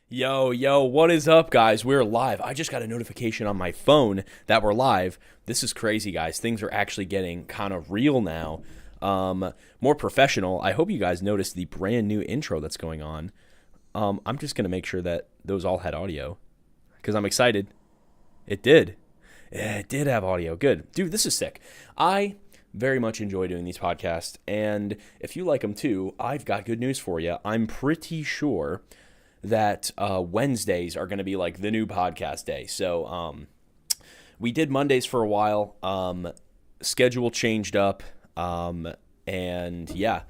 Yo, what is up, guys? We're live. I just got a notification on my phone that we're live. This is crazy, guys. Things are actually getting kind of real now. More professional. I hope you guys noticed the brand new intro that's going on. I'm just going to make sure that those all had audio because I'm excited. It did. Yeah, it did have audio. Good. Dude, this is sick. I very much enjoy doing these podcasts, and if you like them too, I've got good news for you. I'm pretty sure that Wednesdays are going to be like the new podcast day. So we did Mondays for a while. Schedule changed up. And yeah,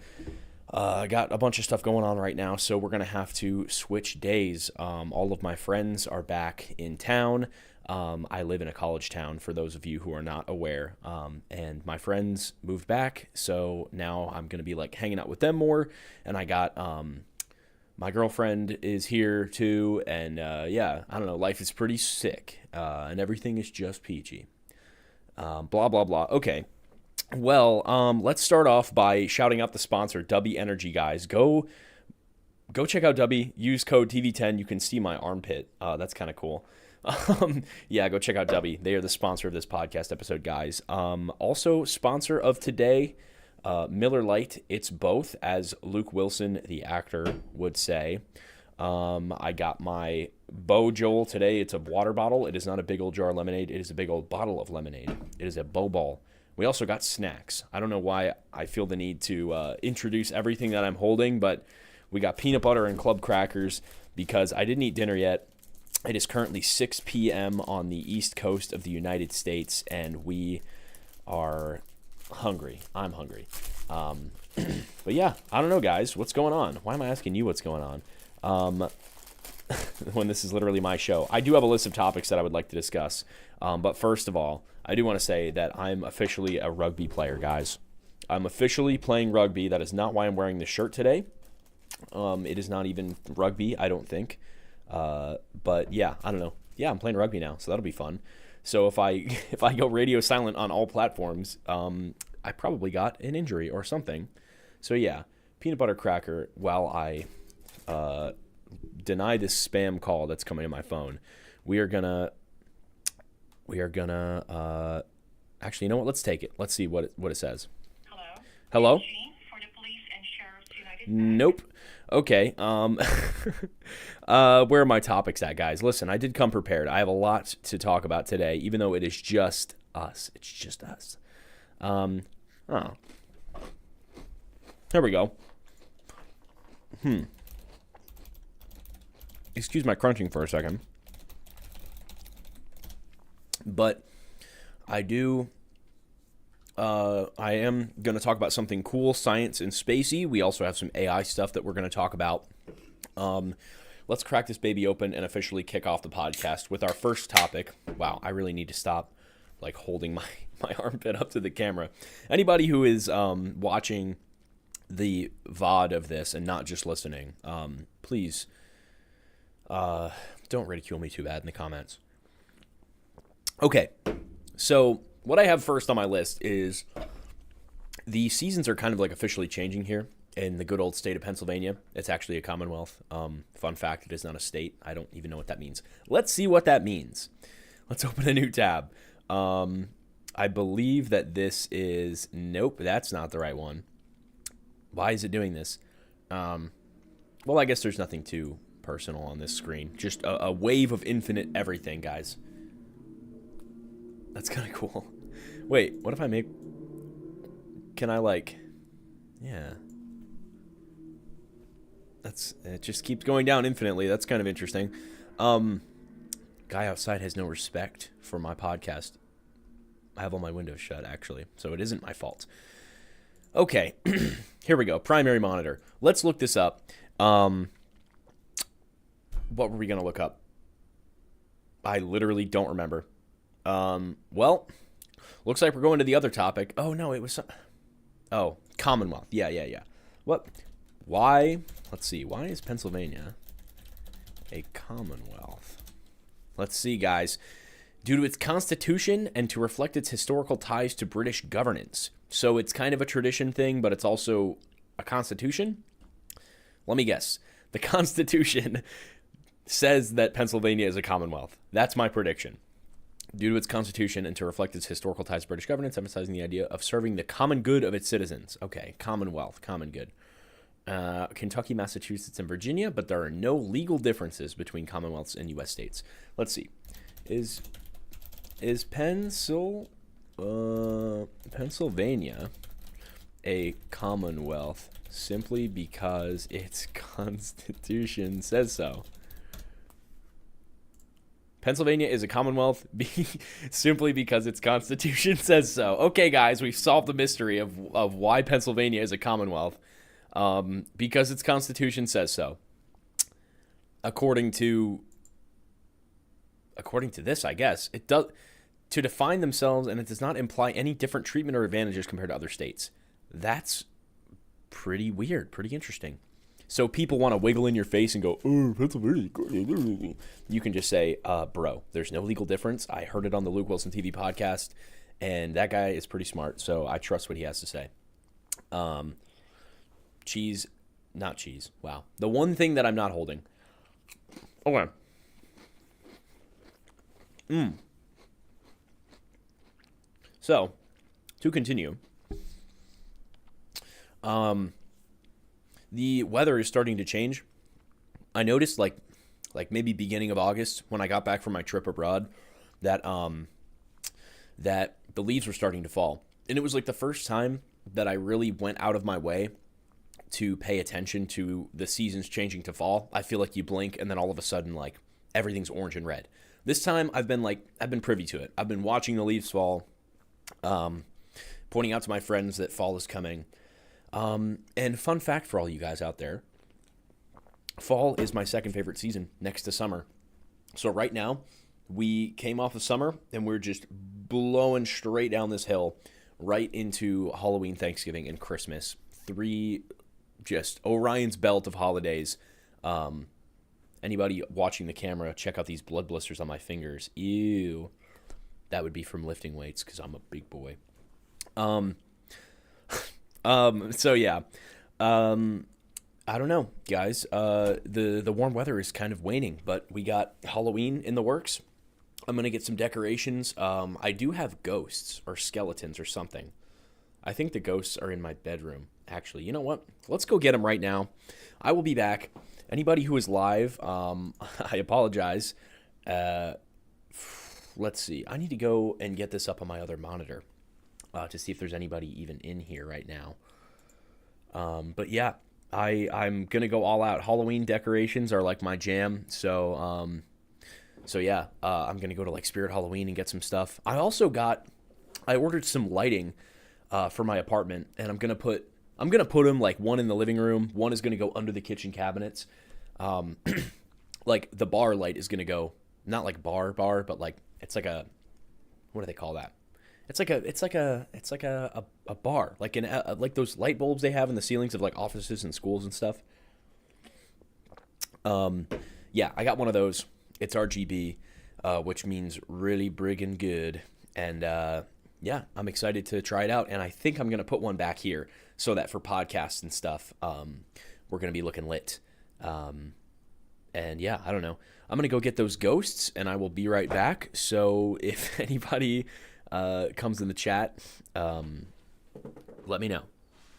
I got a bunch of stuff going on right now. So we're going to have to switch days. All of my friends are back in town. I live in a college town, for those of you who are not aware. And my friends moved back. So now I'm going to be like hanging out with them more. And I got my girlfriend is here too, and yeah, I don't know, life is pretty sick, and everything is just peachy. Blah, blah, blah. Okay, well, let's start off by shouting out the sponsor, Dubby Energy, guys. Go check out Dubby, use code TV10, you can see my armpit, that's kind of cool. Yeah, go check out Dubby. They are the sponsor of this podcast episode, guys. Also, sponsor of today, Miller Lite, it's both, as Luke Wilson, the actor, would say. I got my Bo Joel today. It's a water bottle. It is not a big old jar of lemonade. It is a big old bottle of lemonade. It is a Bo Ball. We also got snacks. I don't know why I feel the need to introduce everything that I'm holding, but we got peanut butter and club crackers because I didn't eat dinner yet. It is currently 6 p.m. on the East Coast of the United States, and we are hungry. I'm hungry. But yeah, I don't know, guys. What's going on? Why am I asking you what's going on? When this is literally my show. I do have a list of topics that I would like to discuss. But first of all, I do want to say that I'm officially a rugby player, guys. I'm officially playing rugby. That is not why I'm wearing this shirt today. It is not even rugby, I don't think. But yeah, I don't know. Yeah, I'm playing rugby now, so that'll be fun. So if I go radio silent on all platforms, I probably got an injury or something. So yeah, peanut butter cracker while I deny this spam call that's coming to my phone. We are gonna actually, you know what? Let's take it. Let's see what it says. Hello? For the police and sheriff's United Nope. Okay. Where are my topics at, guys? Listen, I did come prepared. I have a lot to talk about today, even though it is just us. It's just us. Oh. There we go. Excuse my crunching for a second. But I am going to talk about something cool, science and spacey. We also have some AI stuff that we're going to talk about. Let's crack this baby open and officially kick off the podcast with our first topic. Wow, I really need to stop like holding my armpit up to the camera. Anybody who is watching the VOD of this and not just listening, please don't ridicule me too bad in the comments. Okay, so what I have first on my list is the seasons are kind of like officially changing here in the good old state of Pennsylvania. It's actually a Commonwealth. Fun fact, it is not a state. I don't even know what that means. Let's see what that means. Let's open a new tab. I believe that this is... Nope, that's not the right one. Why is it doing this? Well, I guess there's nothing too personal on this screen. Just a wave of infinite everything, guys. That's kind of cool. Wait, what if I make... Can I, like... Yeah. It just keeps going down infinitely. That's kind of interesting. Guy outside has no respect for my podcast. I have all my windows shut, actually, so it isn't my fault. Okay, here we go. Primary monitor. Let's look this up. What were we going to look up? I literally don't remember. Well, looks like we're going to the other topic. Oh, no, it was... Oh, Commonwealth. Yeah. What? Why? Let's see. Why is Pennsylvania a Commonwealth? Let's see, guys. Due to its constitution and to reflect its historical ties to British governance. So it's kind of a tradition thing, but it's also a constitution? Let me guess. The Constitution says that Pennsylvania is a commonwealth. That's my prediction. Due to its constitution and to reflect its historical ties to British governance, emphasizing the idea of serving the common good of its citizens. Okay, commonwealth, common good. Kentucky, Massachusetts, and Virginia, but there are no legal differences between commonwealths and U.S. states. Let's see. Is Pennsylvania a commonwealth simply because its constitution says so? Pennsylvania is a commonwealth simply because its constitution says so. Okay, guys, we've solved the mystery of why Pennsylvania is a commonwealth. Because its constitution says so. According to this, I guess, it does to define themselves, and it does not imply any different treatment or advantages compared to other states. That's pretty weird, pretty interesting. So people want to wiggle in your face and go, oh, Pennsylvania. You can just say, bro, there's no legal difference. I heard it on the Luke Wilson TV podcast, and that guy is pretty smart, so I trust what he has to say. Not cheese. Wow. The one thing that I'm not holding. Okay. So, to continue. The weather is starting to change. I noticed like maybe beginning of August when I got back from my trip abroad that the leaves were starting to fall. And it was like the first time that I really went out of my way to pay attention to the seasons changing to fall. I feel like you blink and then all of a sudden like everything's orange and red. This time I've been privy to it. I've been watching the leaves fall, pointing out to my friends that fall is coming. And fun fact for all you guys out there, fall is my second favorite season next to summer. So right now we came off of summer and we're just blowing straight down this hill right into Halloween, Thanksgiving, and Christmas. 3 just Orion's belt of holidays. Anybody watching the camera, check out these blood blisters on my fingers. Ew. That would be from lifting weights because I'm a big boy. So yeah. I don't know, guys. The warm weather is kind of waning, but we got Halloween in the works. I'm gonna get some decorations. I do have ghosts or skeletons or something. I think the ghosts are in my bedroom. Actually, you know what? Let's go get them right now. I will be back. Anybody who is live, I apologize. Let's see. I need to go and get this up on my other monitor to see if there's anybody even in here right now. But yeah, I'm going to go all out. Halloween decorations are like my jam. So yeah, I'm going to go to like Spirit Halloween and get some stuff. I ordered some lighting for my apartment, and I'm going to put them like one in the living room. One is going to go under the kitchen cabinets. Like the bar light is going to go, not like bar, but like, it's like a, what do they call that? It's like a bar, like like those light bulbs they have in the ceilings of like offices and schools and stuff. Yeah, I got one of those. It's RGB, which means really briggin' good. And yeah, I'm excited to try it out. And I think I'm gonna put one back here so that for podcasts and stuff, we're gonna be looking lit. And yeah, I don't know. I'm gonna go get those ghosts, and I will be right back. So if anybody comes in the chat, let me know.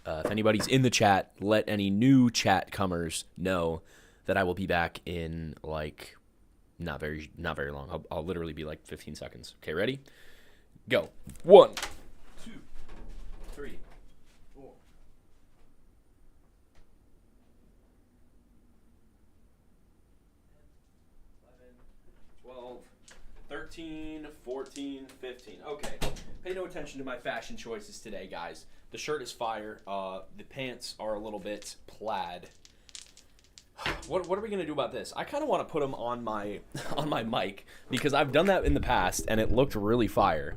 If anybody's in the chat, let any new chat comers know that I will be back in like not very long. I'll literally be like 15 seconds. Okay, ready? Go. 1, 2, 3, 4. 12, 13, 14, 15. Okay. Pay no attention to my fashion choices today, guys. The shirt is fire. The pants are a little bit plaid. What are we gonna do about this? I kind of want to put them on my mic because I've done that in the past and it looked really fire.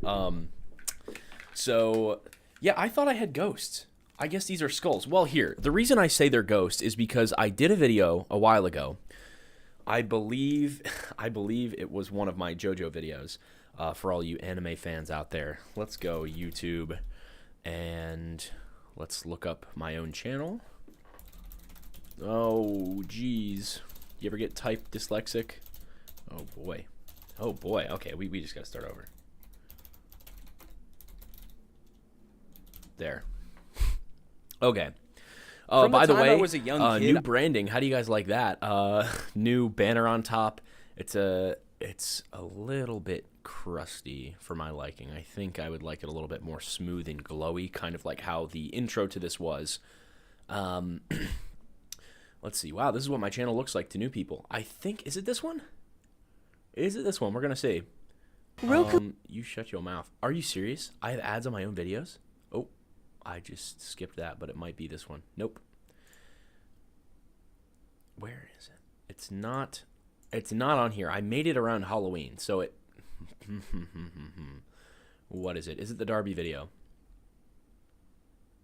So yeah, I thought I had ghosts. I guess these are skulls. Well, here, the reason I say they're ghosts is because I did a video a while ago. I believe it was one of my JoJo videos. For all you anime fans out there, let's go YouTube and let's look up my own channel. Oh, geez. You ever get type dyslexic? Oh boy. Oh boy. Okay, we just gotta start over. There. Okay. By the way, I was a young kid, new branding. How do you guys like that? New banner on top. It's a little bit crusty for my liking. I think I would like it a little bit more smooth and glowy, kind of like how the intro to this was. Let's see. Wow, this is what my channel looks like to new people. I think, is it this one? Is it this one? We're gonna see. You shut your mouth. Are you serious? I have ads on my own videos? Oh, I just skipped that, but it might be this one. Nope. Where is it? It's not on here. I made it around Halloween, so it... What is it? Is it the Darby video?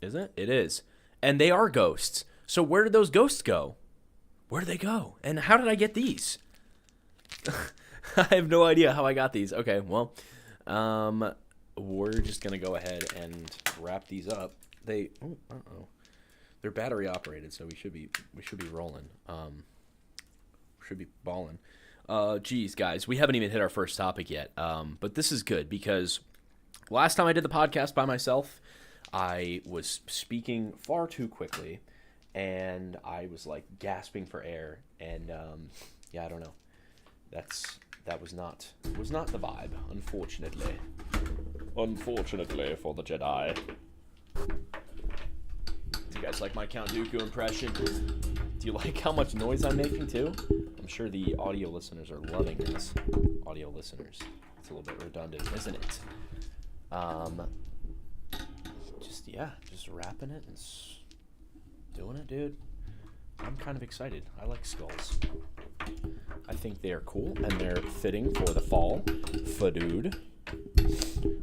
Is it? It is. And they are ghosts. So where did those ghosts go? Where did they go? And how did I get these? I have no idea how I got these. Okay, well, we're just gonna go ahead and wrap these up. They're battery operated, so we should be rolling. Should be balling. Geez, guys, we haven't even hit our first topic yet. But this is good because last time I did the podcast by myself, I was speaking far too quickly, and I was like gasping for air, and yeah, I don't know. That was not the vibe, unfortunately. Unfortunately for the Jedi. Do you guys like my Count Dooku impression? Do you like how much noise I'm making too? I'm sure the audio listeners are loving this. Audio listeners. It's a little bit redundant, isn't it? Just wrapping it and doing it, dude. I'm kind of excited. I like skulls. I think they are cool and they're fitting for the fall. Fa-dude.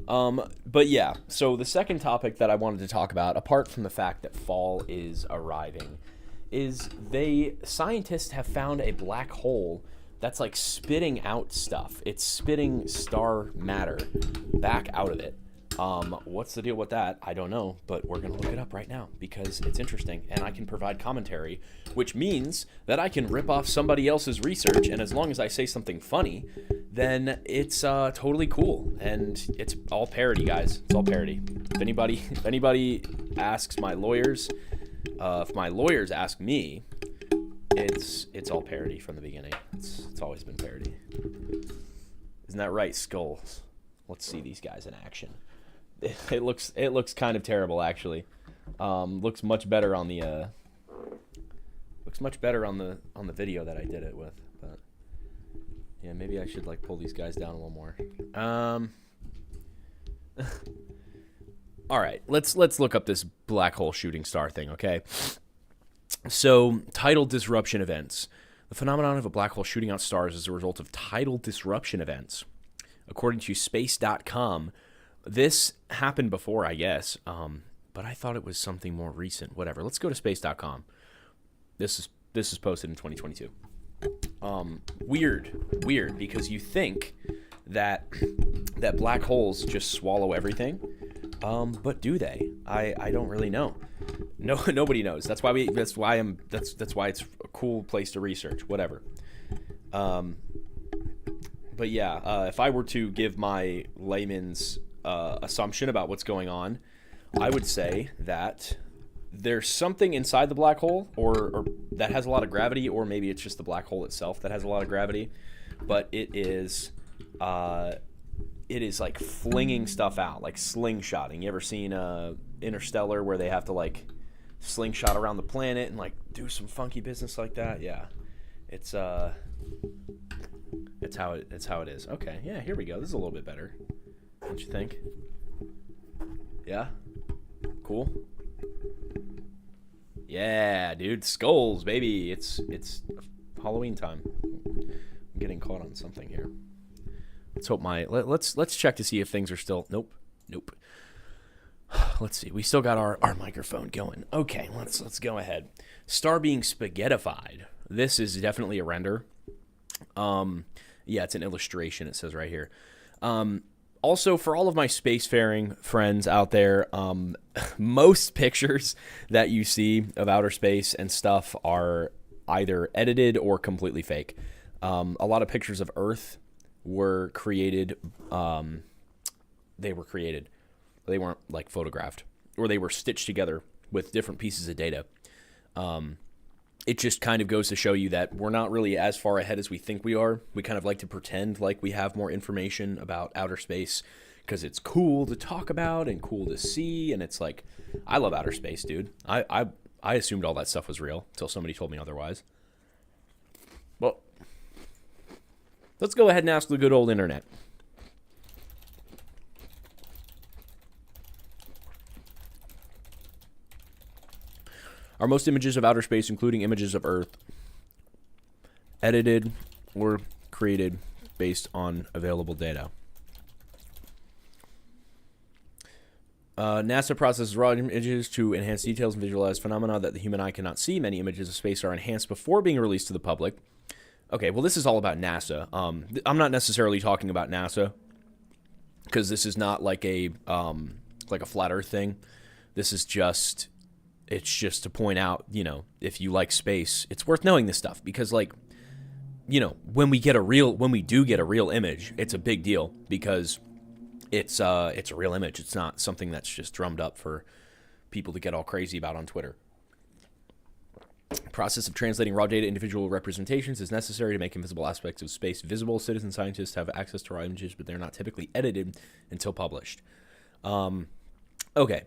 But yeah, so the second topic that I wanted to talk about, apart from the fact that fall is arriving, is scientists have found a black hole that's like spitting out stuff. It's spitting star matter back out of it. What's the deal with that? I don't know, but we're going to look it up right now because it's interesting and I can provide commentary, which means that I can rip off somebody else's research, and as long as I say something funny, then it's totally cool, and it's all parody, guys. It's all parody. If anybody asks my lawyers, if my lawyers ask me, it's all parody from the beginning. It's always been parody. Isn't that right, Skulls? Let's see these guys in action. It looks kind of terrible, actually. Looks much better on the video that I did it with. But yeah, maybe I should like pull these guys down a little more. All right, let's look up this black hole shooting star thing, okay? So, tidal disruption events. The phenomenon of a black hole shooting out stars is a result of tidal disruption events. According to space.com, this happened before, I guess, but I thought it was something more recent. Whatever. Let's go to space.com. This is posted in 2022. Weird, because you think that black holes just swallow everything, but do they? I don't really know. No, nobody knows. That's why it's a cool place to research. Whatever. But yeah, if I were to give my layman's assumption about what's going on, I would say that there's something inside the black hole or that has a lot of gravity, or maybe it's just the black hole itself that has a lot of gravity, but it is like flinging stuff out, like slingshotting. You ever seen Interstellar, where they have to like slingshot around the planet and like do some funky business like that? Yeah, it's how it is. Okay, yeah, here we go. This is a little bit better, don't you think? Yeah, cool. Yeah, dude, skulls, baby. It's Halloween time. I'm getting caught on something here. Let's hope let's check to see if things are still. Nope. Let's see. We still got our microphone going. Okay, let's go ahead. Star being spaghettified. This is definitely a render. Yeah, it's an illustration. It says right here. Also, for all of my spacefaring friends out there, most pictures that you see of outer space and stuff are either edited or completely fake. A lot of pictures of Earth were created. They were created. They weren't like photographed, or they were stitched together with different pieces of data. It just kind of goes to show you that we're not really as far ahead as we think we are. We kind of like to pretend like we have more information about outer space because it's cool to talk about and cool to see. And it's like, I love outer space, dude. I assumed all that stuff was real until somebody told me otherwise. Well, let's go ahead and ask the good old internet. Are most images of outer space, including images of Earth, edited or created based on available data? NASA processes raw images to enhance details and visualize phenomena that the human eye cannot see. Many images of space are enhanced before being released to the public. Okay, well, this is all about NASA. I'm not necessarily talking about NASA because this is not like a flat Earth thing. This is just... It's just to point out, you know, if you like space, it's worth knowing this stuff because, like, you know, when we do get a real image, it's a big deal because it's a real image. It's not something that's just drummed up for people to get all crazy about on Twitter. Process of translating raw data individual representations is necessary to make invisible aspects of space visible. Citizen scientists have access to raw images, but they're not typically edited until published. Okay.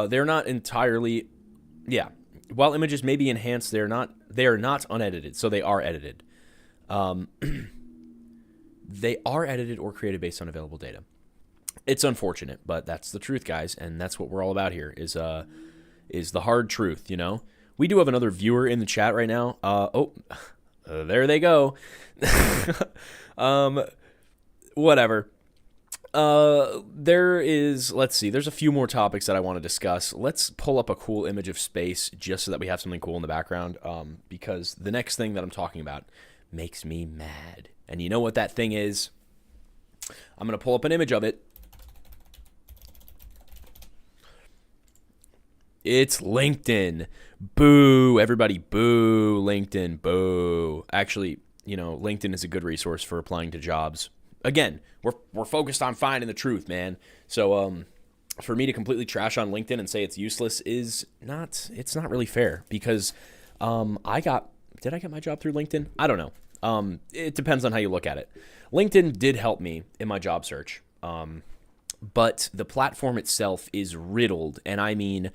They're not entirely, yeah. While images may be enhanced, they are not unedited, so they are edited. They are edited or created based on available data. It's unfortunate, but that's the truth, guys, and that's what we're all about here. Is the hard truth, you know. We do have another viewer in the chat right now. There they go. Whatever. Let's see, there's a few more topics that I want to discuss. Let's pull up a cool image of space just so that we have something cool in the background, because the next thing that I'm talking about makes me mad. And you know what that thing is? I'm going to pull up an image of it. It's LinkedIn. Boo, everybody, boo, LinkedIn, boo. Actually, you know, LinkedIn is a good resource for applying to jobs. Again, we're focused on finding the truth, man. So for me to completely trash on LinkedIn and say it's useless it's not really fair because did I get my job through LinkedIn? I don't know. It depends on how you look at it. LinkedIn did help me in my job search. But the platform itself is riddled, and I mean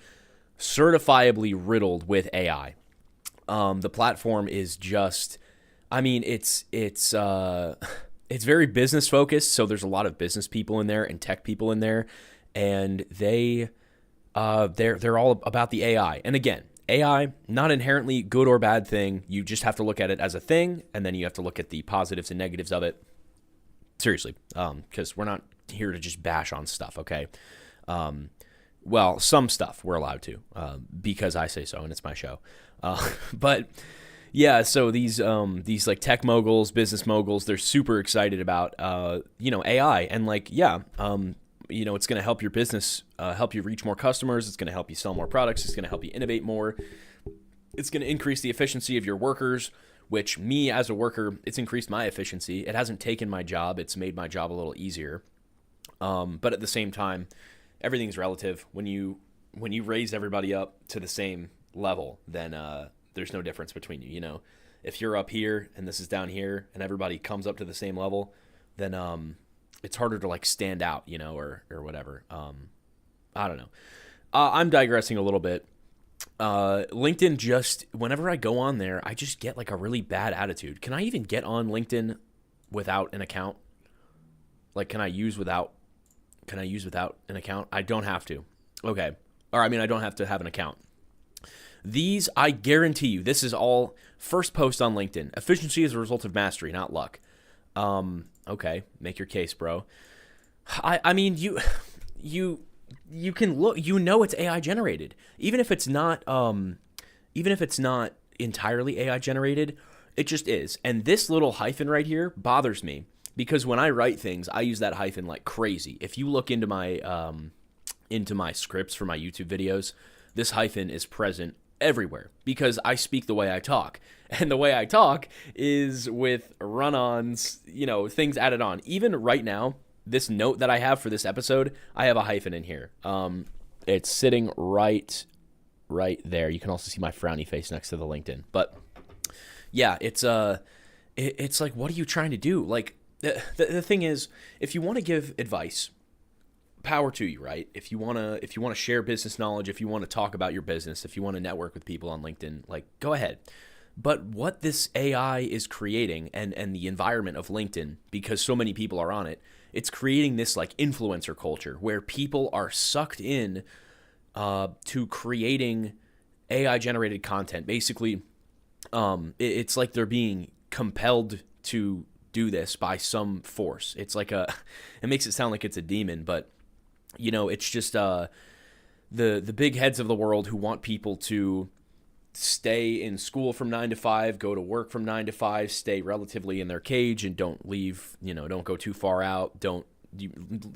certifiably riddled with AI. The platform is just, I mean, it's very business focused, so there's a lot of business people in there and tech people in there, and they're all about the AI. And again, AI, not inherently good or bad thing. You just have to look at it as a thing, and then you have to look at the positives and negatives of it. Seriously, because we're not here to just bash on stuff, okay? Well, some stuff we're allowed to, because I say so, and it's my show. But yeah, so these like tech moguls, business moguls, they're super excited about AI, and like it's going to help your business, help you reach more customers. It's going to help you sell more products. It's going to help you innovate more. It's going to increase the efficiency of your workers, which me as a worker, it's increased my efficiency. It hasn't taken my job. It's made my job a little easier. But at the same time, everything's relative. When you raise everybody up to the same level, then there's no difference between you. You know, if you're up here and this is down here, and everybody comes up to the same level, then it's harder to like stand out, you know, or whatever. I don't know. I'm digressing a little bit. LinkedIn, just whenever I go on there, I just get like a really bad attitude. Can I even get on LinkedIn without an account? Like, can I use without an account? I don't have to. Okay. Or I mean, I don't have to have an account. These, I guarantee you, this is all first post on LinkedIn. Efficiency is a result of mastery, not luck. Okay, make your case, bro. I mean, you can look, you know, it's AI generated. Even if it's not entirely AI generated, it just is. And this little hyphen right here bothers me because when I write things, I use that hyphen like crazy. If you look into my scripts for my YouTube videos, this hyphen is present everywhere because I speak the way I talk. And the way I talk is with run-ons, things added on. Even right now, this note that I have for this episode, I have a hyphen in here. It's sitting right there. You can also see my frowny face next to the LinkedIn. But yeah, it's like, what are you trying to do? Like, the thing is, if you want to give advice, power to you, right? If you want to share business knowledge, if you want to talk about your business, if you want to network with people on LinkedIn, like, go ahead. But what this AI is creating and the environment of LinkedIn, because so many people are on it, it's creating this like influencer culture where people are sucked in to creating AI generated content. Basically, it's like they're being compelled to do this by some force. It's like it makes it sound like it's a demon, but it's just the big heads of the world who want people to stay in school from 9 to 5, go to work from 9 to 5, stay relatively in their cage and don't leave, don't go too far out,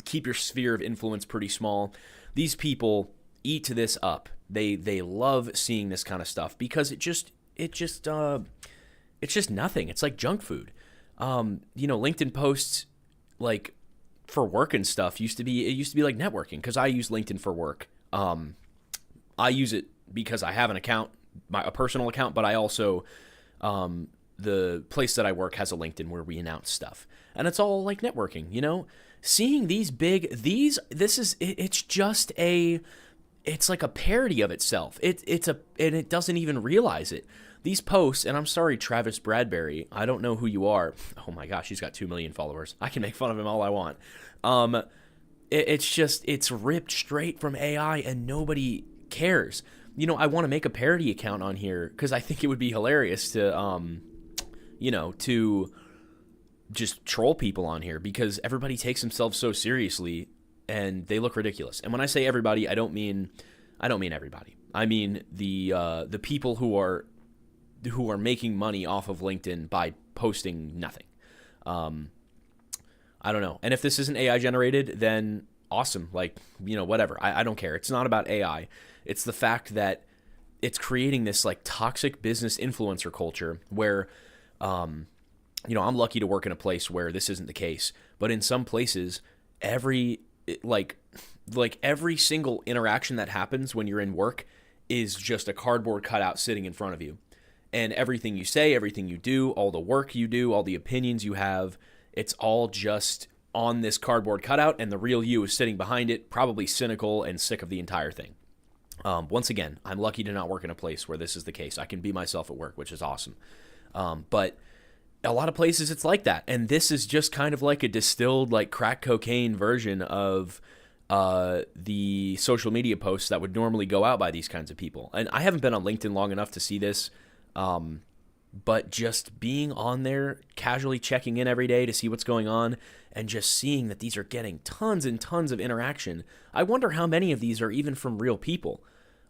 keep your sphere of influence pretty small. These people eat this up. They love seeing this kind of stuff because it's just nothing. It's like junk food. LinkedIn posts like for work and stuff used to be like networking because I use LinkedIn for work. I use it because I have an account, a personal account, but I also the place that I work has a LinkedIn where we announce stuff, and it's all like networking. Seeing it's like a parody of itself. And it doesn't even realize it. These posts, and I'm sorry, Travis Bradbury, I don't know who you are. Oh my gosh, he's got 2 million followers. I can make fun of him all I want. It's ripped straight from AI and nobody cares. I want to make a parody account on here because I think it would be hilarious to just troll people on here because everybody takes themselves so seriously and they look ridiculous. And when I say everybody, I don't mean everybody. I mean the people who are making money off of LinkedIn by posting nothing. I don't know. And if this isn't AI generated, then awesome. Like, whatever. I don't care. It's not about AI. It's the fact that it's creating this like toxic business influencer culture where, I'm lucky to work in a place where this isn't the case, but in some places, every single interaction that happens when you're in work is just a cardboard cutout sitting in front of you. And everything you say, everything you do, all the work you do, all the opinions you have, it's all just on this cardboard cutout, and the real you is sitting behind it, probably cynical and sick of the entire thing. Once again, I'm lucky to not work in a place where this is the case. I can be myself at work, which is awesome. But a lot of places it's like that. And this is just kind of like a distilled, like crack cocaine version of the social media posts that would normally go out by these kinds of people. And I haven't been on LinkedIn long enough to see this. But just being on there, casually checking in every day to see what's going on, and just seeing that these are getting tons and tons of interaction. I wonder how many of these are even from real people.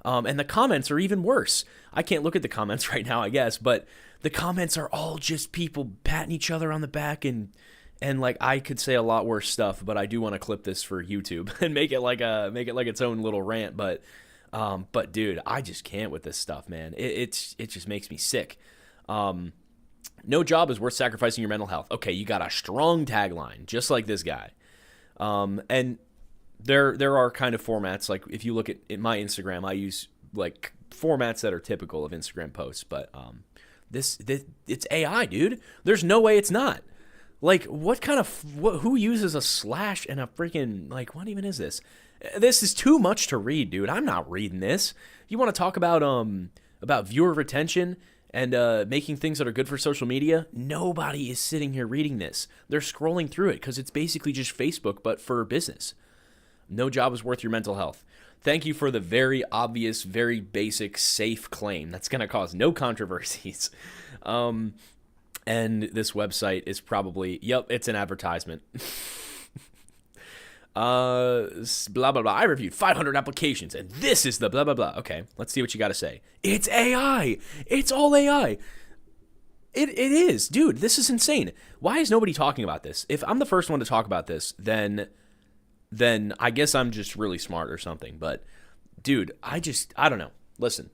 And the comments are even worse. I can't look at the comments right now, I guess, but the comments are all just people patting each other on the back and like I could say a lot worse stuff, but I do want to clip this for YouTube and make it like its own little rant. But dude, I just can't with this stuff, man. It just makes me sick. No job is worth sacrificing your mental health. Okay, you got a strong tagline, just like this guy. And there are kind of formats, like if you look at in my Instagram, I use like formats that are typical of Instagram posts, but this it's AI, dude. There's no way it's not. Like, who uses a slash and a freaking, like, what even is this? This is too much to read, dude. I'm not reading this. You want to talk about viewer retention and making things that are good for social media? Nobody is sitting here reading this. They're scrolling through it because it's basically just Facebook, but for business. No job is worth your mental health. Thank you for the very obvious, very basic, safe claim that's going to cause no controversies. And this website is probably, it's an advertisement. Blah, blah, blah. I reviewed 500 applications, and this is the blah, blah, blah. Okay, let's see what you got to say. It's AI. It's all AI. It is. Dude, this is insane. Why is nobody talking about this? If I'm the first one to talk about this, then I guess I'm just really smart or something. But, dude, I don't know. Listen,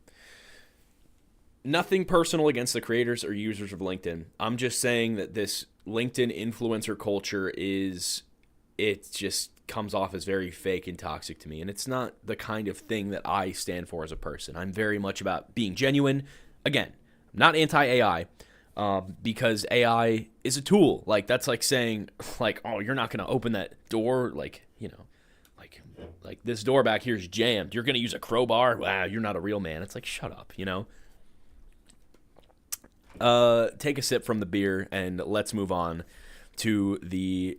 nothing personal against the creators or users of LinkedIn. I'm just saying that this LinkedIn influencer culture it just comes off as very fake and toxic to me. And it's not the kind of thing that I stand for as a person. I'm very much about being genuine. Again, I'm not anti-AI, because AI is a tool. Like, that's like saying, like, oh, you're not going to open that door. Like, like this door back here is jammed. You're going to use a crowbar. Wow, you're not a real man. It's like, shut up, Take a sip from the beer and let's move on to the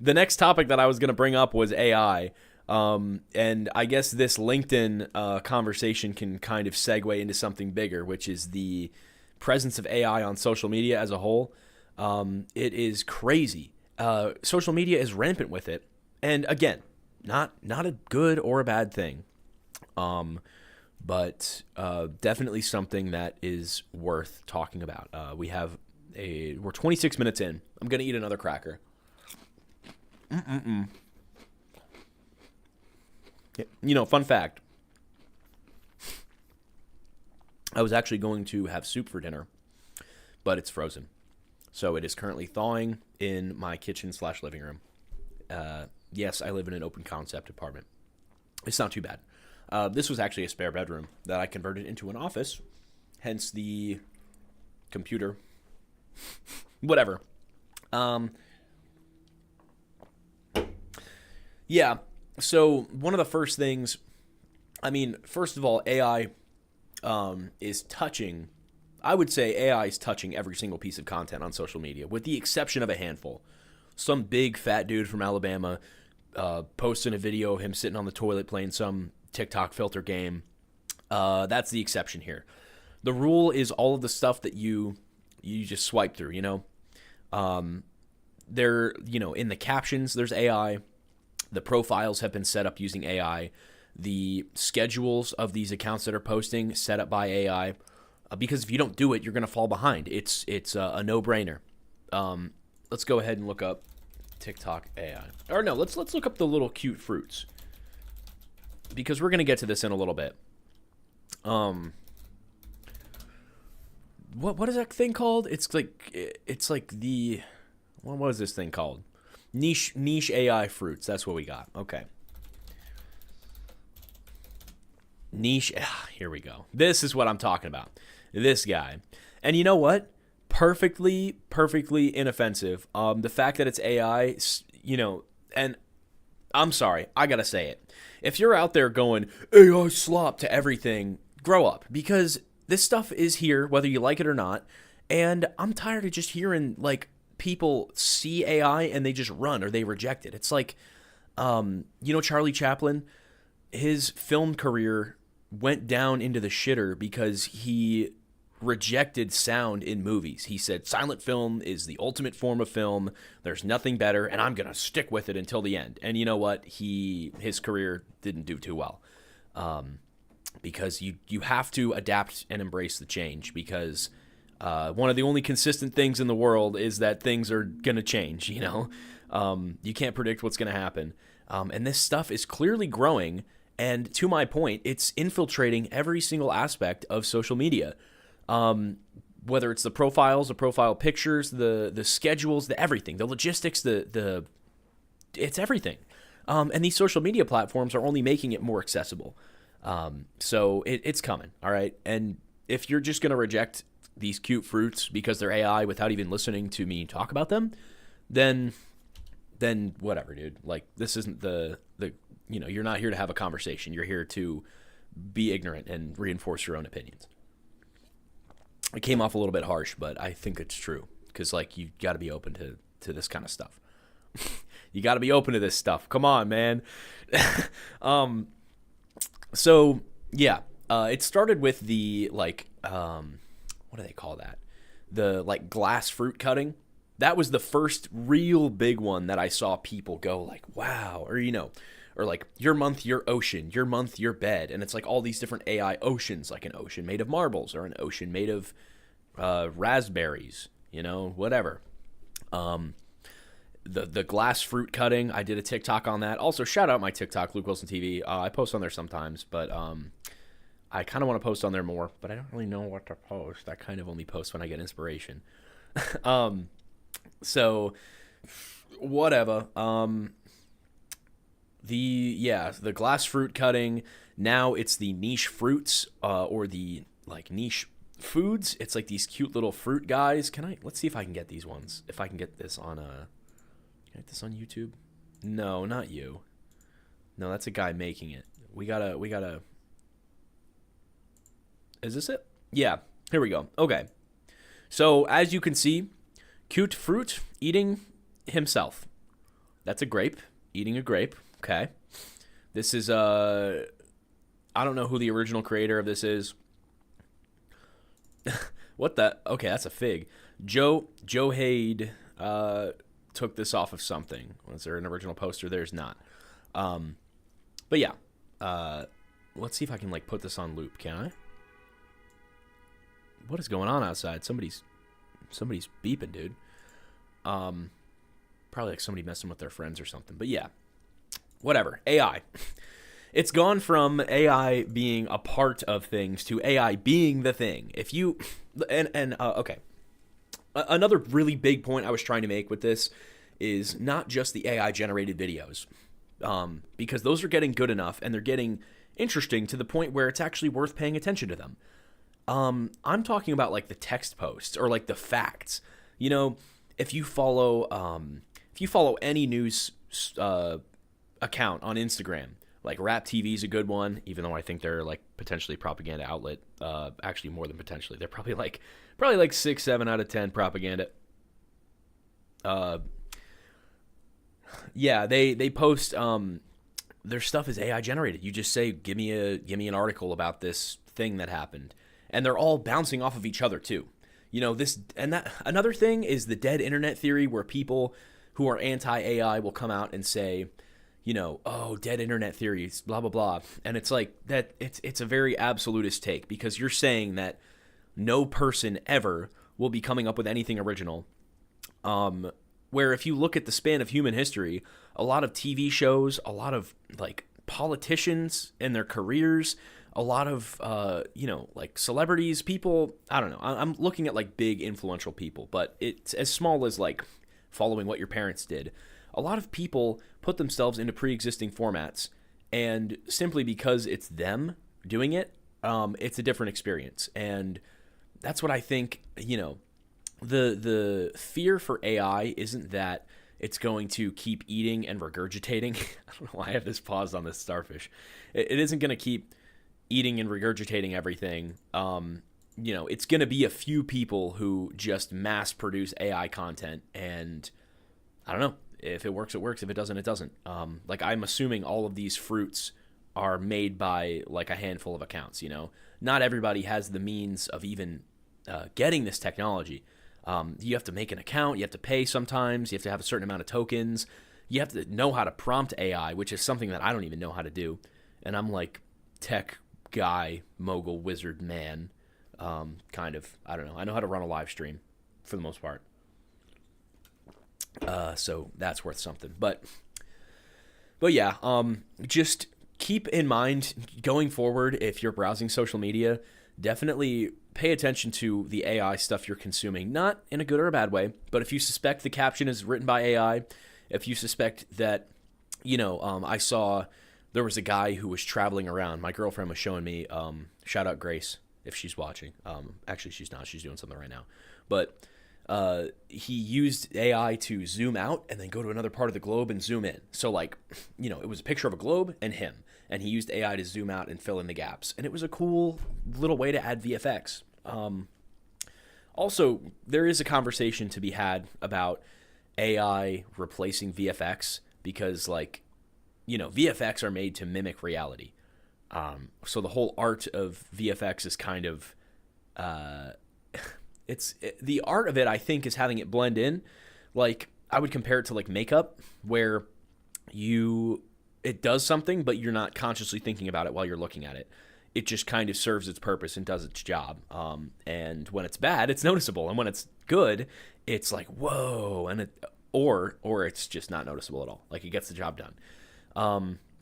the next topic that I was going to bring up was AI. And I guess this LinkedIn conversation can kind of segue into something bigger, which is the presence of AI on social media as a whole. It is crazy. Social media is rampant with it. And again, not a good or a bad thing. But definitely something that is worth talking about. We're 26 minutes in. I'm going to eat another cracker. Fun fact. I was actually going to have soup for dinner, but it's frozen. So it is currently thawing in my kitchen/living room. Yes, I live in an open concept apartment. It's not too bad. This was actually a spare bedroom that I converted into an office, hence the computer. Whatever. Yeah, so one of the first things, first of all, AI is touching, I would say AI is touching every single piece of content on social media, with the exception of a handful. Some big fat dude from Alabama posting a video of him sitting on the toilet playing some TikTok filter game. That's the exception here. The rule is all of the stuff that you just swipe through, There, in the captions, there's AI. The profiles have been set up using AI. The schedules of these accounts that are posting set up by AI. Because if you don't do it, you're going to fall behind. It's a no-brainer. Let's go ahead and look up TikTok AI. Or no, let's look up the little cute fruits, because we're going to get to this in a little bit. What is that thing called? It's like the, what is this thing called? Niche AI fruits. That's what we got. Okay. Niche. Here we go. This is what I'm talking about. This guy. And you know what? Perfectly inoffensive. The fact that it's AI, and I'm sorry, I gotta say it. If you're out there going AI slop to everything, grow up, because this stuff is here, whether you like it or not. And I'm tired of just hearing like people see AI and they just run or they reject it. It's like, Charlie Chaplin, his film career went down into the shitter because he rejected sound in movies. He said silent film is the ultimate form of film. There's nothing better, and I'm going to stick with it until the end. And you know what? His career didn't do too well. Because you have to adapt and embrace the change, because one of the only consistent things in the world is that things are going to change, You can't predict what's going to happen. And this stuff is clearly growing, and to my point, it's infiltrating every single aspect of social media. Whether it's the profiles, the profile pictures, the schedules, the everything, the logistics, it's everything. And these social media platforms are only making it more accessible. So it's coming, all right? And if you're just going to reject these cute fruits because they're AI without even listening to me talk about them, then whatever, dude. Like, this isn't you're not here to have a conversation. You're here to be ignorant and reinforce your own opinions. It came off a little bit harsh, but I think it's true, because like, you got to be open to this kind of stuff. You got to be open to this stuff. Come on, man. So yeah, it started with the what do they call that? The like glass fruit cutting. That was the first real big one that I saw people go like, wow, or or like your month, your ocean, your month, your bed. And it's like all these different AI oceans, like an ocean made of marbles or an ocean made of raspberries, whatever. The glass fruit cutting, I did a TikTok on that. Also, shout out my TikTok, Luke Wilson TV. I post on there sometimes, but I kind of want to post on there more, but I don't really know what to post. I kind of only post when I get inspiration. So whatever. The glass fruit cutting. Now it's the niche fruits, or the like niche foods. It's like these cute little fruit guys. Let's see if I can get these ones. If I can get this on can I get this on YouTube? No, not you. No, that's a guy making it. We gotta. Is this it? Yeah. Here we go. Okay. So as you can see, cute fruit eating himself. That's a grape eating a grape. Okay. This is I don't know who the original creator of this is. What the? Okay, that's a fig. Joe Hade took this off of something. Was there an original poster? There's not. But yeah. Let's see if I can like put this on loop. Can I? What is going on outside? Somebody's beeping, dude. Probably like somebody messing with their friends or something. But yeah. Whatever. AI. It's gone from AI being a part of things to AI being the thing. If you okay. Another really big point I was trying to make with this is not just the AI generated videos, because those are getting good enough and they're getting interesting to the point where it's actually worth paying attention to them. I'm talking about like the text posts or like the facts. You know, if you follow any news account on Instagram. Like Rap TV is a good one, even though I think they're like potentially propaganda outlet. Actually, more than potentially, they're probably like 6, 7 out of 10 propaganda. Yeah, they post their stuff is AI generated. You just say, give me an article about this thing that happened, and they're all bouncing off of each other too. You know this and that. Another thing is the dead internet theory, where people who are anti-AI will come out and say, you know, oh, dead internet theories, blah, blah, blah. And it's like that. It's a very absolutist take, because you're saying that no person ever will be coming up with anything original. Where if you look at the span of human history, a lot of TV shows, a lot of like politicians and their careers, a lot of, like celebrities, people, I don't know. I'm looking at like big influential people, but it's as small as like following what your parents did. A lot of people put themselves into pre-existing formats, and simply because it's them doing it, it's a different experience. And that's what I think, you know, the fear for AI isn't that it's going to keep eating and regurgitating. I don't know why I have this paused on this starfish. It isn't going to keep eating and regurgitating everything. It's going to be a few people who just mass produce AI content, and I don't know. If it works, it works. If it doesn't, it doesn't. Like I'm assuming all of these fruits are made by like a handful of accounts. You know, not everybody has the means of even getting this technology. You have to make an account. You have to pay sometimes. You have to have a certain amount of tokens. You have to know how to prompt AI, which is something that I don't even know how to do. And I'm like tech guy, mogul, wizard, man, kind of. I don't know. I know how to run a live stream for the most part. So that's worth something. But yeah, just keep in mind going forward, if you're browsing social media, definitely pay attention to the AI stuff you're consuming, not in a good or a bad way, but if you suspect the caption is written by AI, if you suspect that, I saw there was a guy who was traveling around. My girlfriend was showing me, shout out Grace if she's watching. Actually, she's not. She's doing something right now. But he used AI to zoom out and then go to another part of the globe and zoom in. So like, it was a picture of a globe and him, and he used AI to zoom out and fill in the gaps. And it was a cool little way to add VFX. Also, there is a conversation to be had about AI replacing VFX, because like, VFX are made to mimic reality. So the whole art of VFX is kind of, the art of it, I think, is having it blend in. Like, I would compare it to like makeup, where it does something, but you're not consciously thinking about it while you're looking at it. It just kind of serves its purpose and does its job. And when it's bad, it's noticeable. And when it's good, it's like, whoa. And or it's just not noticeable at all. Like, it gets the job done.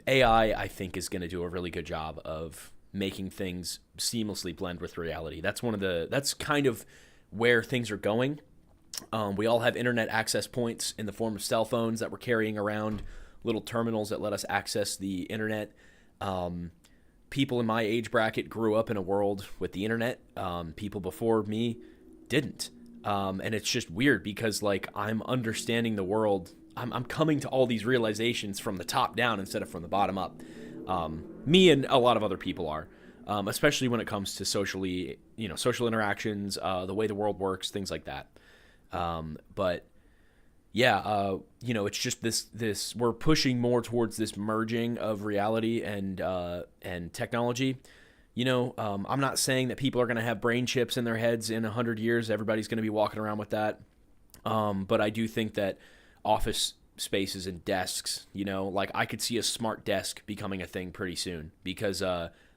AI, I think, is going to do a really good job of making things seamlessly blend with reality. That's kind of where things are going. We all have internet access points in the form of cell phones that we're carrying around, little terminals that let us access the internet. People in my age bracket grew up in a world with the internet. People before me didn't. And it's just weird because like I'm understanding the world. I'm coming to all these realizations from the top down instead of from the bottom up. Me and a lot of other people are, especially when it comes to social interactions, the way the world works, things like that. But yeah, it's just this we're pushing more towards this merging of reality and technology. I'm not saying that people are going to have brain chips in their heads in 100 years. Everybody's going to be walking around with that. But I do think that office spaces and desks, like I could see a smart desk becoming a thing pretty soon because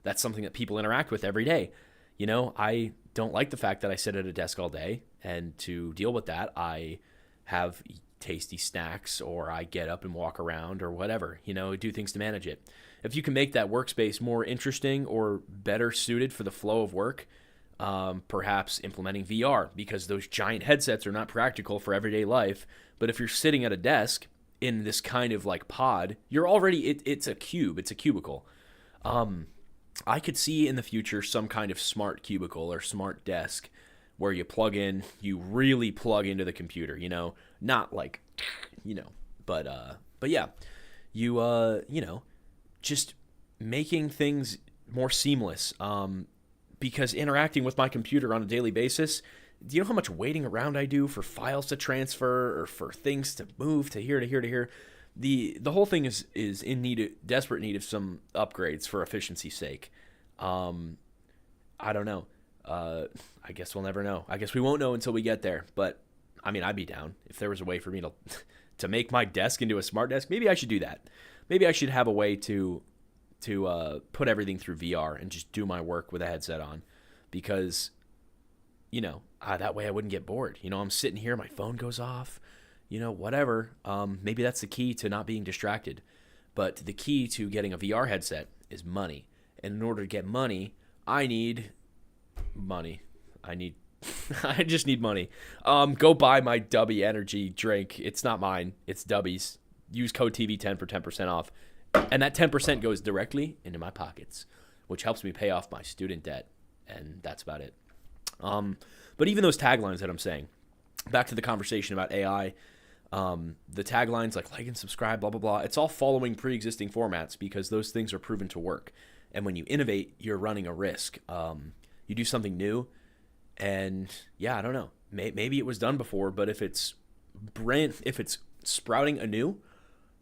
that's something that people interact with every day. I don't like the fact that I sit at a desk all day, and to deal with that, I have tasty snacks or I get up and walk around or whatever, do things to manage it. If you can make that workspace more interesting or better suited for the flow of work, perhaps implementing VR, because those giant headsets are not practical for everyday life. But if you're sitting at a desk in this kind of like pod, you're already, it's a cube, it's a cubicle. I could see in the future some kind of smart cubicle or smart desk where you really plug into the computer, not like, but yeah, just making things more seamless. Because interacting with my computer on a daily basis, do you know how much waiting around I do for files to transfer or for things to move to here to here to here? The whole thing is in desperate need of some upgrades for efficiency's sake. I don't know. I guess we'll never know. I guess we won't know until we get there. But I mean, I'd be down if there was a way for me to make my desk into a smart desk. Maybe I should do that. Maybe I should have a way to put everything through VR and just do my work with a headset on, because that way I wouldn't get bored. I'm sitting here, my phone goes off, whatever. Maybe that's the key to not being distracted. But the key to getting a VR headset is money. And in order to get money, I need money. I just need money. Go buy my Dubby energy drink. It's not mine. It's Dubby's. Use code TV10 for 10% off. And that 10% goes directly into my pockets, which helps me pay off my student debt. And that's about it. But even those taglines that I'm saying, back to the conversation about AI, the taglines like and subscribe, blah, blah, blah, it's all following pre-existing formats because those things are proven to work. And when you innovate, you're running a risk. You do something new, and yeah, I don't know. Maybe it was done before, but if it's sprouting anew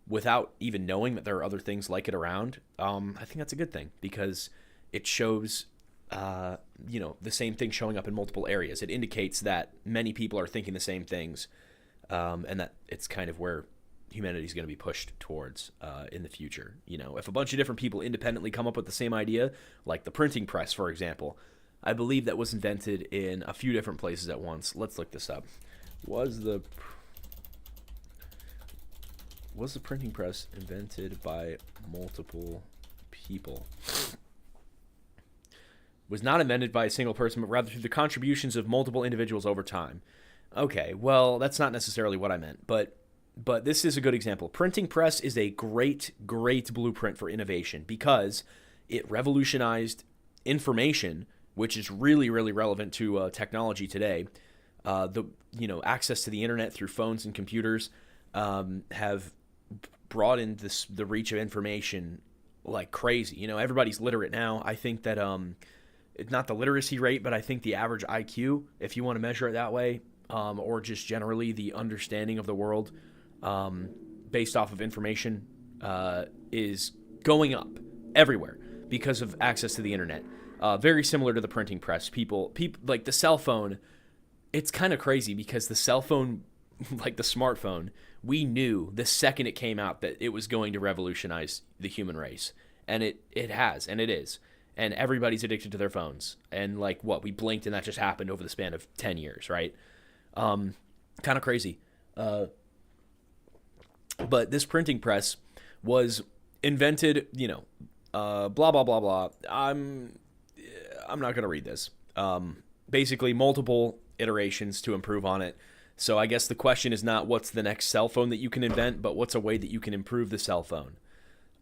without even knowing that there are other things like it around, I think that's a good thing because it shows, the same thing showing up in multiple areas. It indicates that many people are thinking the same things, and that it's kind of where humanity is going to be pushed towards in the future. If a bunch of different people independently come up with the same idea, like the printing press, for example, I believe that was invented in a few different places at once. Let's look this up. Was the printing press invented by multiple people? Was not invented by a single person, but rather through the contributions of multiple individuals over time. Okay, well, that's not necessarily what I meant, but this is a good example. Printing press is a great blueprint for innovation because it revolutionized information, which is really, really relevant to technology today. Access to the internet through phones and computers have broadened the reach of information like crazy. Everybody's literate now. I think that it's not the literacy rate, but I think the average IQ, if you want to measure it that way, or just generally the understanding of the world based off of information is going up everywhere because of access to the internet. Very similar to the printing press. People like the cell phone. It's kind of crazy because the cell phone, like the smartphone, we knew the second it came out that it was going to revolutionize the human race. And it has, and it is. And everybody's addicted to their phones. And we blinked and that just happened over the span of 10 years, right? Kind of crazy. But this printing press was invented, blah blah blah blah. I'm not gonna read this. Basically, multiple iterations to improve on it. So I guess the question is not what's the next cell phone that you can invent, but what's a way that you can improve the cell phone.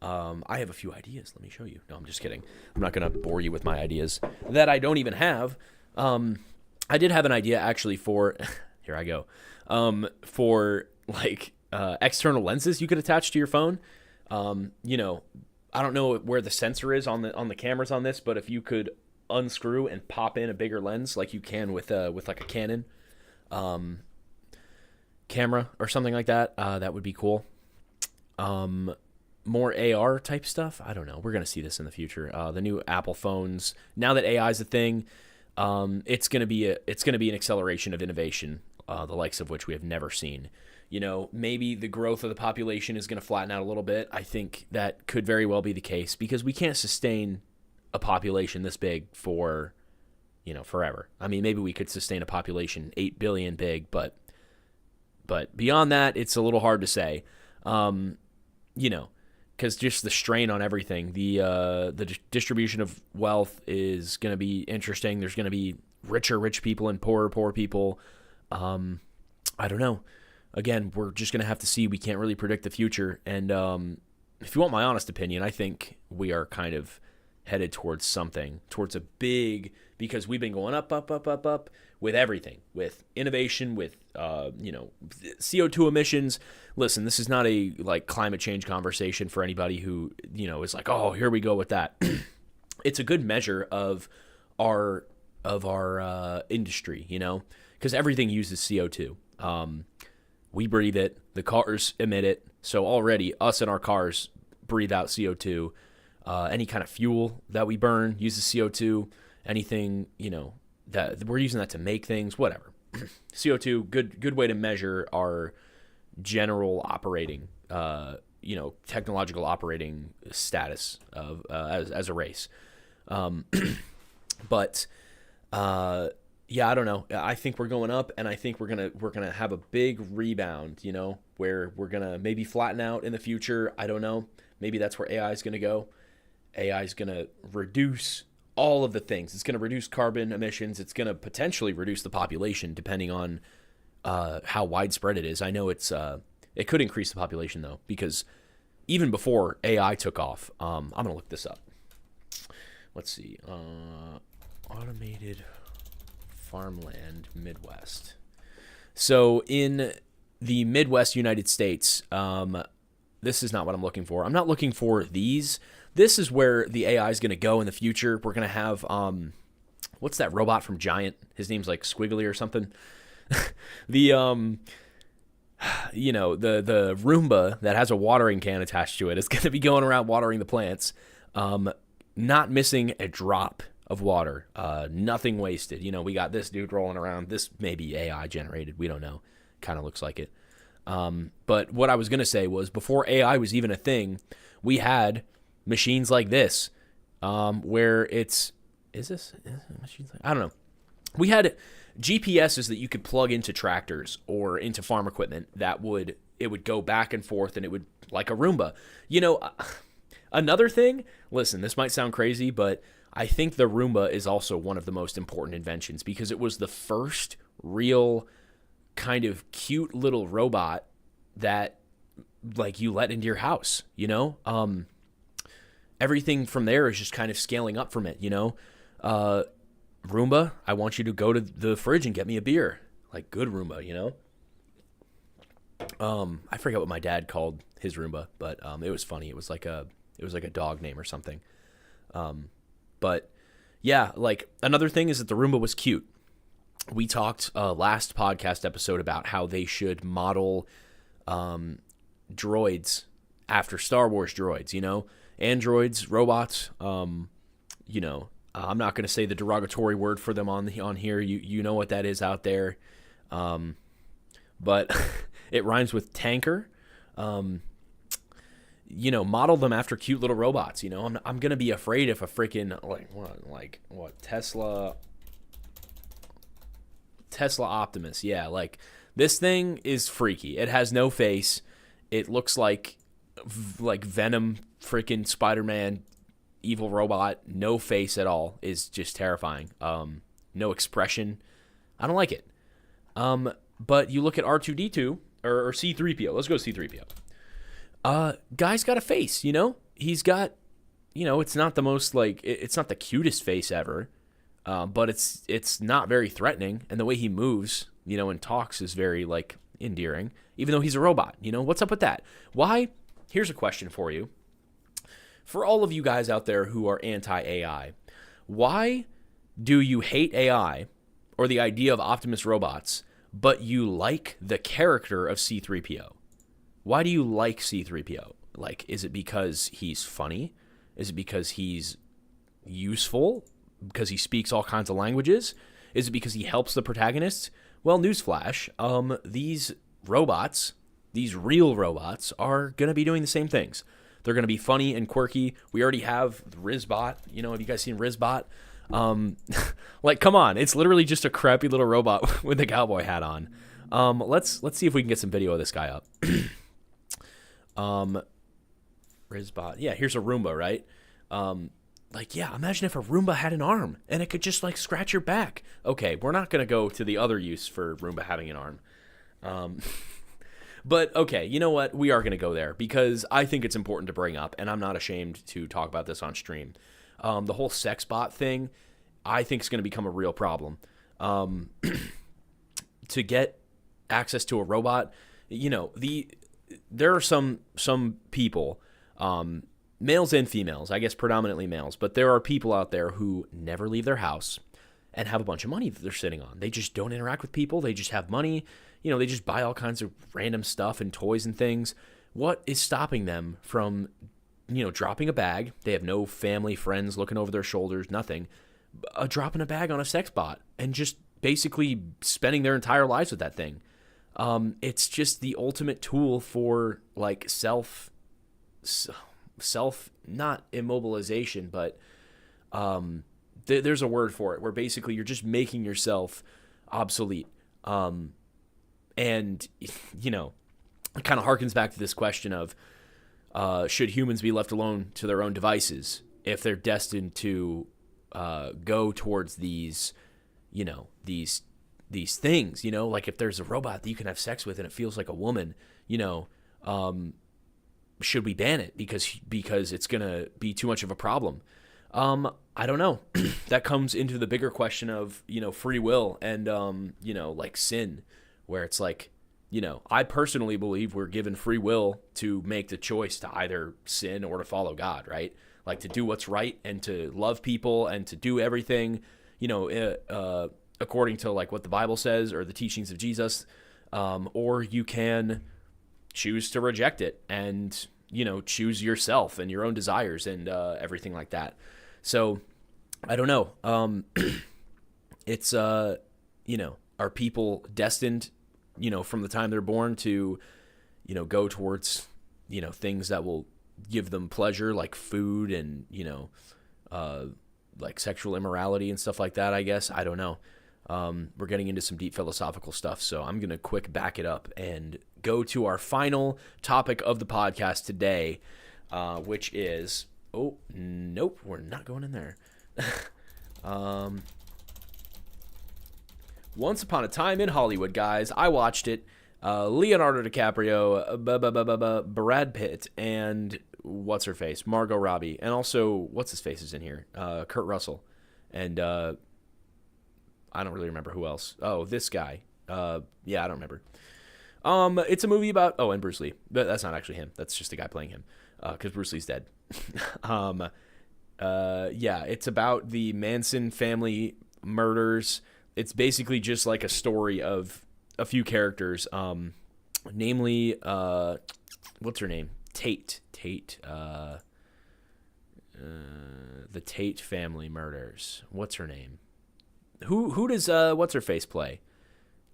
I have a few ideas. Let me show you. No, I'm just kidding. I'm not going to bore you with my ideas that I don't even have. I did have an idea actually for, here I go, for like external lenses you could attach to your phone. You know, I don't know where the sensor is on the cameras on this, but if you could unscrew and pop in a bigger lens like you can with like a Canon camera or something like that, that would be cool. More AR type stuff. I don't know. We're going to see this in the future. The new Apple phones, now that AI is a thing, it's going to be an acceleration of innovation, the likes of which we have never seen. You know, maybe the growth of the population is going to flatten out a little bit. I think that could very well be the case because we can't sustain a population this big for, you know, forever. I mean, maybe we could sustain a population 8 billion big, but beyond that, it's a little hard to say. You know, because just the strain on everything, the distribution of wealth is going to be interesting. There's going to be rich people and poor people. I don't know. Again, we're just going to have to see. We can't really predict the future. And if you want my honest opinion, I think we are kind of headed towards a big, because we've been going up with everything, with innovation, with you know, CO2 emissions. Listen, this is not a like climate change conversation for anybody who, you know, is like, oh, here we go with that. It's a good measure of our industry, you know, because everything uses CO2. We breathe it, the cars emit it, so already us and our cars breathe out CO2. Any kind of fuel that we burn uses CO2. Anything, you know, that we're using that to make things, whatever. CO2, good way to measure our general operating, you know, technological operating status of as a race. But yeah, I don't know. I think we're going up, and I think we're gonna have a big rebound. You know, where we're gonna maybe flatten out in the future. I don't know. Maybe that's where AI is gonna go. AI is gonna reduce all of the things. It's going to reduce carbon emissions. It's going to potentially reduce the population depending on how widespread it is. I know it could increase the population though, because even before AI took off, I'm going to look this up. Let's see. Automated farmland Midwest. So in the Midwest United States, this is not what I'm looking for. I'm not looking for these. This is where the AI is going to go in the future. We're going to have, what's that robot from Giant? His name's like Squiggly or something. The, you know, the Roomba that has a watering can attached to it is going to be going around watering the plants, not missing a drop of water, nothing wasted. You know, we got this dude rolling around. This may be AI generated. We don't know. Kind of looks like it. But what I was going to say was before AI was even a thing, we had machines like this, where is this machines like, I don't know. We had GPSs that you could plug into tractors or into farm equipment it would go back and forth, and it would, like a Roomba. You know, another thing, listen, this might sound crazy, but I think the Roomba is also one of the most important inventions because it was the first real kind of cute little robot that like you let into your house, you know? Everything from there is just kind of scaling up from it, you know? Roomba, I want you to go to the fridge and get me a beer. Like good Roomba, you know? I forget what my dad called his Roomba, but it was funny. It was like a dog name or something. But yeah, like another thing is that the Roomba was cute. We talked last podcast episode about how they should model droids after Star Wars droids, you know? Androids, robots, you know, I'm not going to say the derogatory word for them on here. You know what that is out there. But it rhymes with tanker. You know, model them after cute little robots, you know? I'm going to be afraid if a freaking what Tesla Optimus. Yeah, like this thing is freaky. It has no face. It looks like Venom, freaking Spider-Man, evil robot, no face at all, is just terrifying. No expression. I don't like it. But you look at R2D2 or C3PO. Let's go C3PO. Guy's got a face, He's got, it's not the most it's not the cutest face ever, but it's not very threatening, and the way he moves, and talks is very endearing, even though he's a robot. What's up with that? Why? Here's a question for you. For all of you guys out there who are anti-AI, why do you hate AI or the idea of Optimus robots, but you like the character of C3PO? Why do you like C3PO? Is it because he's funny? Is it because he's useful? Because he speaks all kinds of languages? Is it because he helps the protagonist? Well, newsflash, these robots, these real robots, are going to be doing the same things. They're going to be funny and quirky. We already have Rizbot. Have you guys seen Rizbot? Come on. It's literally just a crappy little robot with a cowboy hat on. Let's see if we can get some video of this guy up. Rizbot. Yeah, here's a Roomba, right? Imagine if a Roomba had an arm and it could just scratch your back. Okay, we're not going to go to the other use for Roomba having an arm. But okay, you know what? We are going to go there because I think it's important to bring up, and I'm not ashamed to talk about this on stream. The whole sex bot thing, I think is going to become a real problem. To get access to a robot, there are some people, males and females, I guess predominantly males, but there are people out there who never leave their house and have a bunch of money that they're sitting on. They just don't interact with people. They just have money. They just buy all kinds of random stuff and toys and things. What is stopping them from, dropping a bag? They have no family, friends looking over their shoulders, nothing. Dropping a bag on a sex bot and just basically spending their entire lives with that thing. It's just the ultimate tool for self, not immobilization, but there's a word for it where basically you're just making yourself obsolete. And, it kind of harkens back to this question of, should humans be left alone to their own devices if they're destined to go towards these things, if there's a robot that you can have sex with and it feels like a woman, should we ban it because it's going to be too much of a problem? I don't know. That comes into the bigger question of, free will and, sin, where it's I personally believe we're given free will to make the choice to either sin or to follow God, right? To do what's right and to love people and to do everything, according to what the Bible says or the teachings of Jesus. Or you can choose to reject it and, choose yourself and your own desires and everything like that. So I don't know. It's, are people destined, from the time they're born to, go towards, things that will give them pleasure, like food and, sexual immorality and stuff like that, I guess. I don't know. We're getting into some deep philosophical stuff, so I'm going to quick back it up and go to our final topic of the podcast today, which is... Oh, nope, we're not going in there. Once Upon a Time in Hollywood, guys. I watched it. Leonardo DiCaprio, Brad Pitt, and what's-her-face? Margot Robbie. And also, what's-his-face is in here? Kurt Russell. And I don't really remember who else. Oh, this guy. Yeah, I don't remember. It's a movie about... Oh, and Bruce Lee. But that's not actually him. That's just the guy playing him. Because Bruce Lee's dead. Yeah, it's about the Manson family murders. It's basically just a story of a few characters, namely, what's her name? Tate, the Tate family murders. What's her name? Who does what's her face play?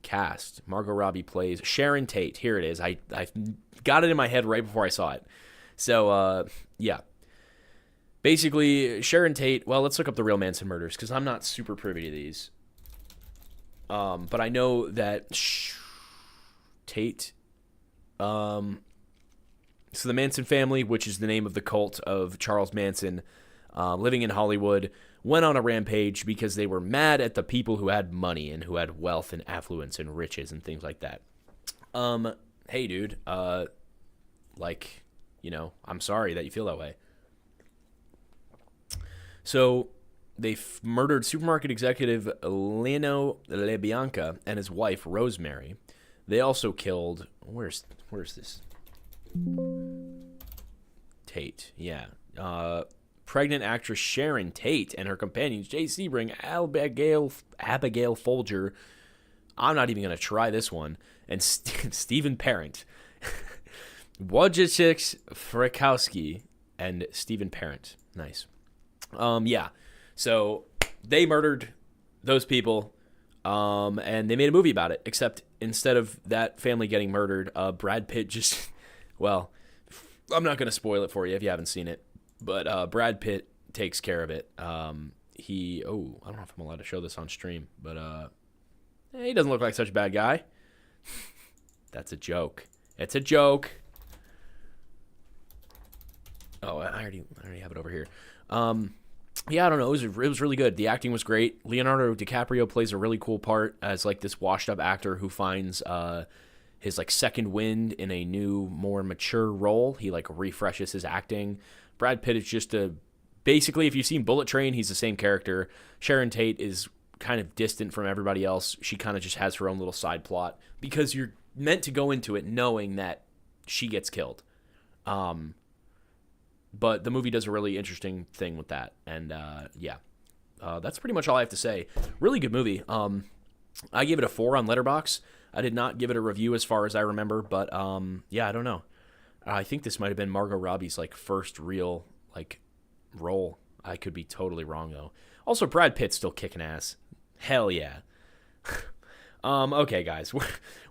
Cast. Margot Robbie plays Sharon Tate. Here it is. I got it in my head right before I saw it. So yeah. Basically, Sharon Tate. Well, let's look up the real Manson murders because I'm not super privy to these. But I know that Tate. So the Manson family, which is the name of the cult of Charles Manson, living in Hollywood, went on a rampage because they were mad at the people who had money and who had wealth and affluence and riches and things like that. Hey, dude, I'm sorry that you feel that way. So they murdered supermarket executive Leno LeBianca and his wife, Rosemary. They also killed, where's this? Tate, yeah. Pregnant actress Sharon Tate and her companions Jay Sebring, Abigail Folger. I'm not even going to try this one. And Stephen Parent. Wojciech Frykowski and Stephen Parent. Nice. Yeah. So they murdered those people, and they made a movie about it, except instead of that family getting murdered, Brad Pitt just, well, I'm not going to spoil it for you if you haven't seen it, but Brad Pitt takes care of it. I don't know if I'm allowed to show this on stream, but he doesn't look like such a bad guy. That's a joke. It's a joke. Oh, I already have it over here. Yeah, I don't know. It was really good. The acting was great. Leonardo DiCaprio plays a really cool part as like this washed-up actor who finds his like second wind in a new, more mature role. He like refreshes his acting. Brad Pitt is just basically, if you've seen Bullet Train, he's the same character. Sharon Tate is kind of distant from everybody else. She kind of just has her own little side plot because you're meant to go into it knowing that she gets killed. But the movie does a really interesting thing with that. And, that's pretty much all I have to say. Really good movie. I gave it a 4 on Letterboxd. I did not give it a review as far as I remember, but, I don't know. I think this might have been Margot Robbie's, like, first real, like, role. I could be totally wrong, though. Also, Brad Pitt's still kicking ass. Hell yeah. Okay, guys.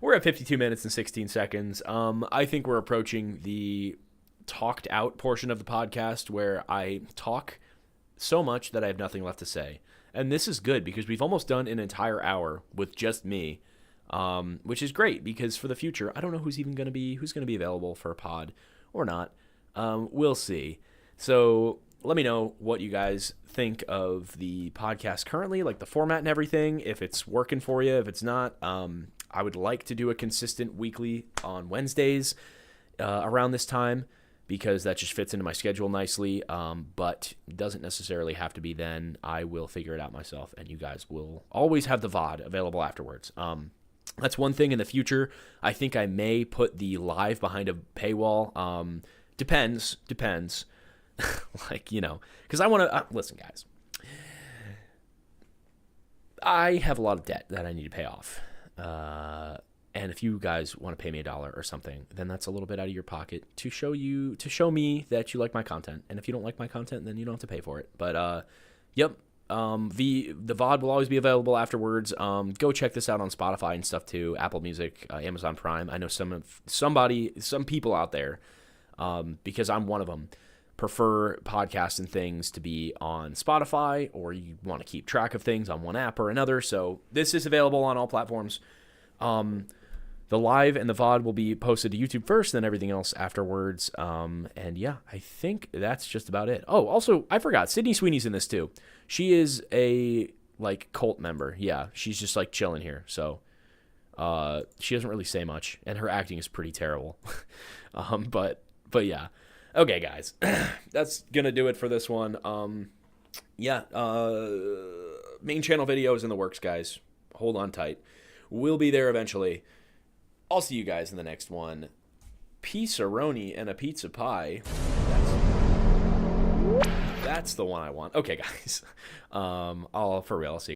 We're at 52 minutes and 16 seconds. I think we're approaching the talked out portion of the podcast where I talk so much that I have nothing left to say. And this is good because we've almost done an entire hour with just me, which is great because for the future, I don't know who's going to be available for a pod or not. We'll see. So let me know what you guys think of the podcast currently, like the format and everything, if it's working for you, if it's not. I would like to do a consistent weekly on Wednesdays around this time, because that just fits into my schedule nicely, but it doesn't necessarily have to be then. I will figure it out myself, and you guys will always have the VOD available afterwards. That's one thing in the future. I think I may put the live behind a paywall. Depends. Because I want to... listen, guys. I have a lot of debt that I need to pay off. And if you guys want to pay me $1 or something, then that's a little bit out of your pocket to show me that you like my content. And if you don't like my content, then you don't have to pay for it. But yep, the VOD will always be available afterwards. Go check this out on Spotify and stuff too, Apple Music, Amazon Prime. I know some people out there, because I'm one of them, prefer podcasts and things to be on Spotify, or you want to keep track of things on one app or another. So this is available on all platforms. The live and the VOD will be posted to YouTube first, then everything else afterwards. And yeah, I think that's just about it. Oh, also, I forgot, Sydney Sweeney's in this too. She is a, like, cult member. Yeah, she's just, like, chilling here. So, she doesn't really say much, and her acting is pretty terrible. But yeah. Okay, guys. That's gonna do it for this one. Main channel video is in the works, guys. Hold on tight. We'll be there eventually. I'll see you guys in the next one. Pizza-roni and a pizza pie. That's the one I want. Okay, guys. For real, I'll see you.